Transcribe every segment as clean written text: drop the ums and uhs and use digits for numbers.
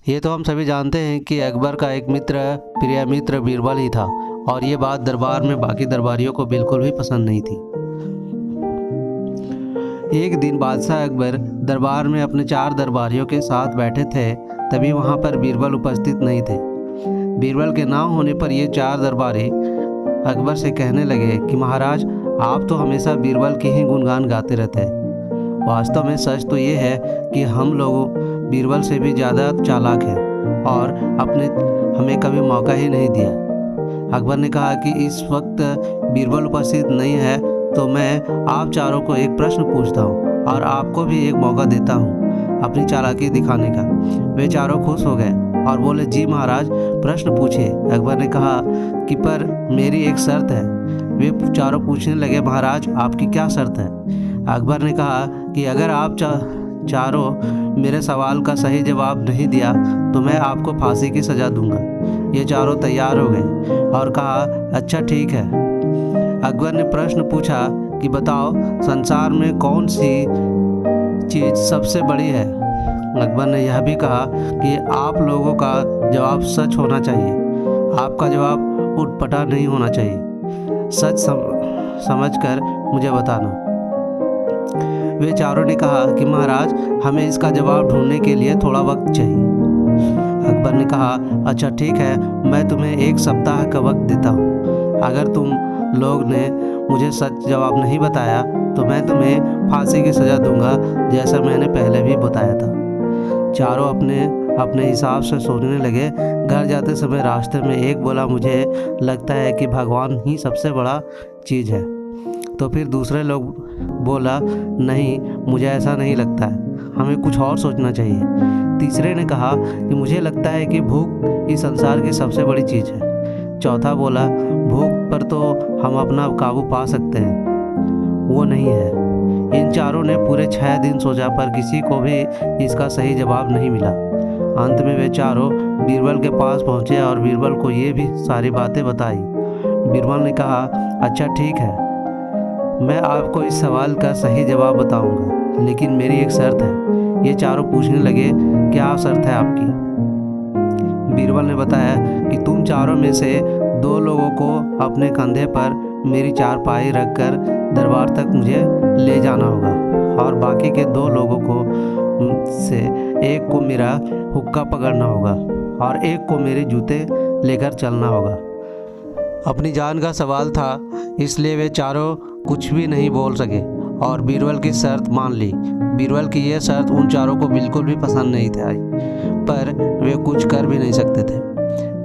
ये तो हम सभी जानते हैं कि अकबर का एक मित्र प्रिय मित्र बीरबल ही था और ये बात दरबार में बाकी दरबारियों को बिल्कुल भी पसंद नहीं थी। एक दिन बादशाह अकबर दरबार में अपने 4 दरबारियों के साथ बैठे थे, तभी वहाँ पर बीरबल उपस्थित नहीं थे। बीरबल के ना होने पर ये 4 दरबारी अकबर से कहने लगे कि महाराज, आप तो हमेशा बीरबल की ही गुणगान गाते रहते हैं। वास्तव में सच तो ये है कि हम लोग बीरबल से भी ज़्यादा चालाक हैं और हमें कभी मौका ही नहीं दिया। अकबर ने कहा कि इस वक्त बीरबल उपस्थित नहीं है, तो मैं आप चारों को एक प्रश्न पूछता हूँ और आपको भी एक मौका देता हूँ अपनी चालाकी दिखाने का। वे चारों खुश हो गए और बोले, जी महाराज, प्रश्न पूछिए। अकबर ने कहा कि पर मेरी एक शर्त है। वे चारों पूछने लगे, महाराज, आपकी क्या शर्त है? अकबर ने कहा कि अगर आप चारों मेरे सवाल का सही जवाब नहीं दिया तो मैं आपको फांसी की सज़ा दूंगा। ये चारों तैयार हो गए और कहा, अच्छा ठीक है। अकबर ने प्रश्न पूछा कि बताओ, संसार में कौन सी चीज़ सबसे बड़ी है? अकबर ने यह भी कहा कि आप लोगों का जवाब सच होना चाहिए, आपका जवाब उटपटा नहीं होना चाहिए। सच समझकर मुझे बताना। वे चारों ने कहा कि महाराज, हमें इसका जवाब ढूंढने के लिए थोड़ा वक्त चाहिए। अकबर ने कहा, अच्छा ठीक है, मैं तुम्हें 1 सप्ताह का वक्त देता हूँ। अगर तुम लोग ने मुझे सच जवाब नहीं बताया तो मैं तुम्हें फांसी की सज़ा दूंगा, जैसा मैंने पहले भी बताया था। चारों अपने अपने हिसाब से सोचने लगे। घर जाते समय रास्ते में एक बोला, मुझे लगता है कि भगवान ही सबसे बड़ा चीज़ है। तो फिर दूसरे लोग बोला, नहीं, मुझे ऐसा नहीं लगता है, हमें कुछ और सोचना चाहिए। तीसरे ने कहा कि मुझे लगता है कि भूख इस संसार की सबसे बड़ी चीज़ है। चौथा बोला, भूख पर तो हम अपना काबू पा सकते हैं, वो नहीं है। इन चारों ने पूरे 6 दिन सोचा पर किसी को भी इसका सही जवाब नहीं मिला। अंत में वे चारों बीरबल के पास पहुँचे और बीरबल को ये भी सारी बातें बताई। बीरबल ने कहा, अच्छा ठीक है, मैं आपको इस सवाल का सही जवाब बताऊंगा, लेकिन मेरी एक शर्त है। ये चारों पूछने लगे, क्या शर्त है आपकी? बीरबल ने बताया कि तुम चारों में से 2 लोगों को अपने कंधे पर मेरी चारपाई रखकर दरबार तक मुझे ले जाना होगा और बाकी के 2 लोगों को से एक को मेरा हुक्का पकड़ना होगा और एक को मेरे जूते लेकर चलना होगा। अपनी जान का सवाल था, इसलिए वे चारों कुछ भी नहीं बोल सके और बीरबल की शर्त मान ली। बीरबल की यह शर्त उन चारों को बिल्कुल भी पसंद नहीं थी, पर वे कुछ कर भी नहीं सकते थे।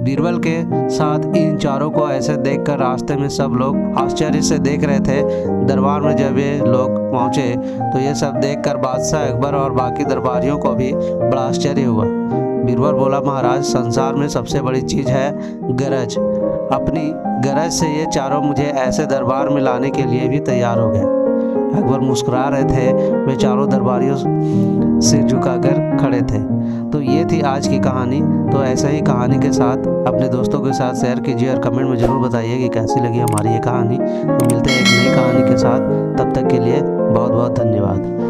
बीरबल के साथ इन चारों को ऐसे देखकर रास्ते में सब लोग आश्चर्य से देख रहे थे। दरबार में जब ये लोग पहुंचे तो ये सब देखकर बादशाह अकबर और बाकी दरबारियों को भी बड़ा आश्चर्य हुआ। बीरबल बोला, महाराज, संसार में सबसे बड़ी चीज़ है गरज। अपनी गरज से ये चारों मुझे ऐसे दरबार में लाने के लिए भी तैयार हो गए। अकबर मुस्कुरा रहे थे। वे चारों दरबारियों सिर झुकाकर खड़े थे। तो ये थी आज की कहानी। तो ऐसे ही कहानी के साथ अपने दोस्तों के साथ शेयर कीजिए और कमेंट में ज़रूर बताइए कि कैसी लगी हमारी ये कहानी। तो मिलते हैं एक नई कहानी के साथ, तब तक के लिए बहुत बहुत धन्यवाद।